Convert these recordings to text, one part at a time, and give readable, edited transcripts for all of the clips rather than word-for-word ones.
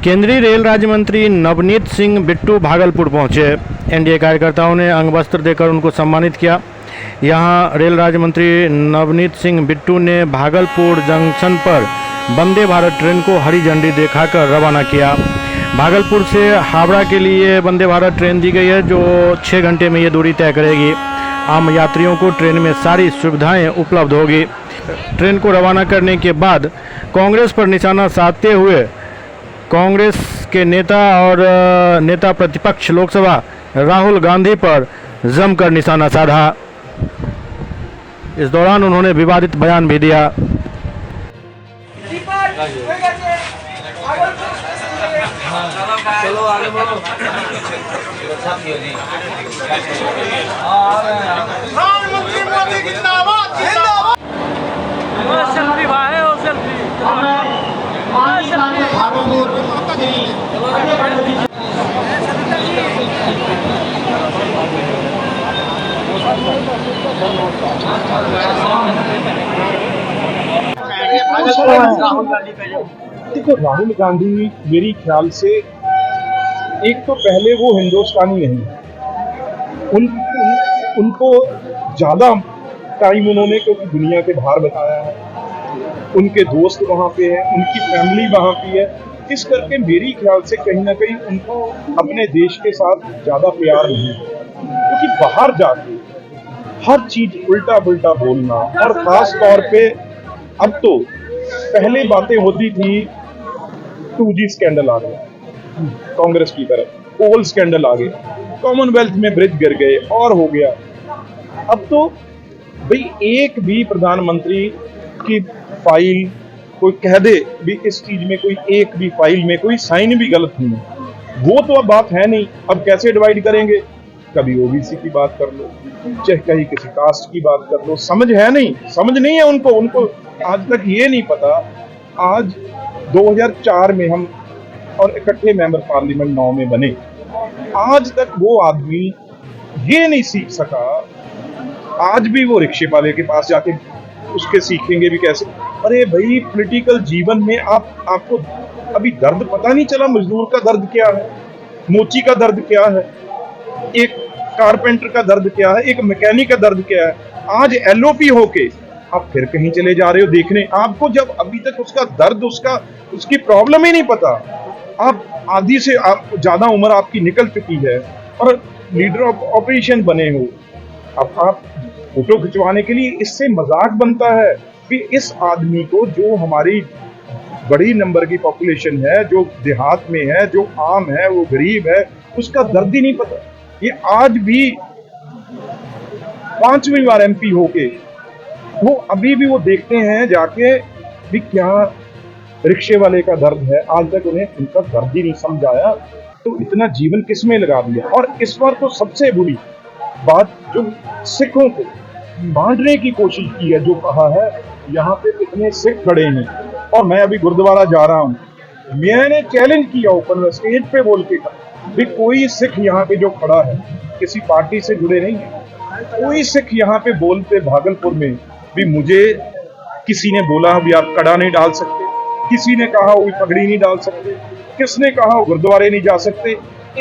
केंद्रीय रेल राज्य मंत्री नवनीत सिंह बिट्टू भागलपुर पहुंचे। एनडीए कार्यकर्ताओं ने अंग वस्त्र देकर उनको सम्मानित किया। यहां रेल राज्य मंत्री नवनीत सिंह बिट्टू ने भागलपुर जंक्शन पर वंदे भारत ट्रेन को हरी झंडी दिखाकर रवाना किया। भागलपुर से हावड़ा के लिए वंदे भारत ट्रेन दी गई है, जो 6 घंटे में ये दूरी तय करेगी। आम यात्रियों को ट्रेन में सारी सुविधाएं उपलब्ध होगी। ट्रेन को रवाना करने के बाद कांग्रेस पर निशाना साधते हुए कांग्रेस के नेता और नेता प्रतिपक्ष लोकसभा राहुल गांधी पर जमकर निशाना साधा। इस दौरान उन्होंने विवादित बयान भी दिया। चलो आगे बढ़ो। प्रधानमंत्री मोदी की जिंदाबाद जिंदाबाद। सेल्फी भाई हो सेल्फी। देखो, राहुल गांधी मेरी ख्याल से एक तो पहले वो हिंदुस्तानी नहीं, उनको ज्यादा टाइम उन्होंने क्योंकि दुनिया के बाहर बताया है, उनके दोस्त वहाँ पे हैं, उनकी फैमिली वहाँ पे है, इस करके मेरी ख्याल से कहीं ना कहीं उनको अपने देश के साथ ज्यादा प्यार नहीं है। क्योंकि बाहर जाके हर चीज उल्टा पुल्टा बोलना, और खास तौर पे अब तो पहले बातें होती थी 2G स्कैंडल आ गया कांग्रेस की तरफ, कोल स्कैंडल आ गया, कॉमनवेल्थ में ब्रिज गिर गए और हो गया। अब तो भाई एक भी प्रधानमंत्री की फाइल कोई कह दे भी इस चीज में कोई एक भी फाइल में कोई साइन भी गलत नहीं है, वो तो अब बात है नहीं। अब कैसे डिवाइड करेंगे? कभी ओबीसी की बात कर लो, चाहे कहीं किसी कास्ट की बात कर लो, समझ है नहीं, समझ नहीं है उनको आज तक ये नहीं पता। आज 2004 में हम और इकट्ठे मेंबर पार्लियामेंट 9 में बने, आज तक वो आदमी ये नहीं सीख सका। आज भी वो रिक्शे वाले के पास जाके उसके सीखेंगे भी कैसे? अरे भाई, पॉलिटिकल जीवन में आपको अभी दर्द पता नहीं चला, मजदूर का दर्द क्या है, मोची का दर्द क्या है, एक कारपेंटर का दर्द क्या है, एक मैकेनिक का दर्द क्या है। आज एलओपी होके आप फिर कहीं चले जा रहे हो देखने, आपको जब अभी तक उसका दर्द, उसकी प्रॉब्लम ही नहीं पता। आप आधी से ज्यादा उम्र आपकी निकल चुकी है और लीडर ऑफ ऑपरेशन बने हो, अब आप फोटो खिंचवाने के लिए इससे मजाक बनता है कि इस आदमी को, जो हमारी बड़ी नंबर की पॉपुलेशन है, जो देहात में है, जो आम है, वो गरीब है, उसका दर्द ही नहीं पता। ये आज भी 5वीं बार एमपी होके वो अभी भी वो देखते हैं जाके भी क्या रिक्शे वाले का दर्द है। आज तक उन्हें उनका दर्द ही नहीं समझ आया, तो इतना जीवन किसमें लगा दिया। और इस बार तो सबसे बुरी बात जो सिखों को बांटने की कोशिश की है, जो कहा है यहाँ पे कितने सिख खड़े हैं, और मैं अभी गुरुद्वारा जा रहा हूँ, मैंने चैलेंज किया ओपन स्टेज पे बोल के भी कोई सिख यहाँ पे जो खड़ा है किसी पार्टी से जुड़े नहीं है, कोई सिख यहाँ पे बोलते भागलपुर में भी मुझे किसी ने बोला भी आप कड़ा नहीं डाल सकते, किसी ने कहा वो पगड़ी नहीं डाल सकते, किसने कहा वो गुरुद्वारे नहीं जा सकते,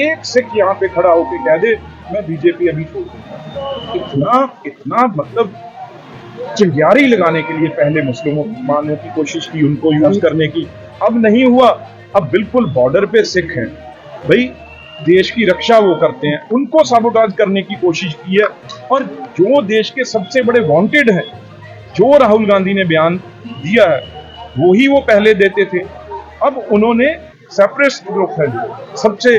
एक सिख यहाँ पे खड़ा होके कह दे मैं बीजेपी अभी छोड़ दूं। इतना मतलब चिंगारी लगाने के लिए पहले मुसलमानों की कोशिश की, उनको यूज करने की, अब नहीं हुआ। अब बिल्कुल बॉर्डर पे सिख हैं भाई, देश की रक्षा वो करते हैं, उनको साबोटाज करने की कोशिश की है। और जो देश के सबसे बड़े वांटेड हैं, जो राहुल गांधी ने बयान दिया है वही वो पहले देते थे। अब उन्होंने सेपरेटिस्ट ग्रुप है, सबसे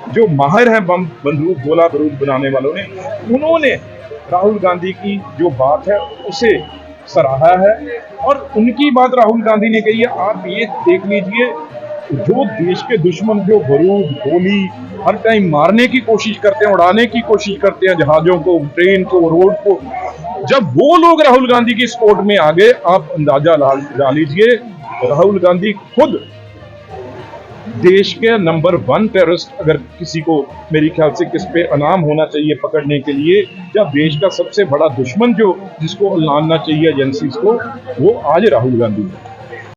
जो माहिर हैं बम बंदूक गोला बारूद बनाने वालों ने, उन्होंने राहुल गांधी की जो बात है उसे सराहा है। और उनकी बात राहुल गांधी ने कही है, आप ये देख लीजिए, जो देश के दुश्मन जो बारूद गोली हर टाइम मारने की कोशिश करते हैं, उड़ाने की कोशिश करते हैं, जहाजों को, ट्रेन को, रोड को, जब वो लोग राहुल गांधी की सपोर्ट में आ गए, आप अंदाजा लगा लीजिए राहुल गांधी खुद देश के नंबर 1 टेररिस्ट, अगर किसी को मेरे ख्याल से किस पे इनाम होना चाहिए पकड़ने के लिए, या देश का सबसे बड़ा दुश्मन जो जिसको लाना चाहिए एजेंसीज को, वो आज राहुल गांधी है।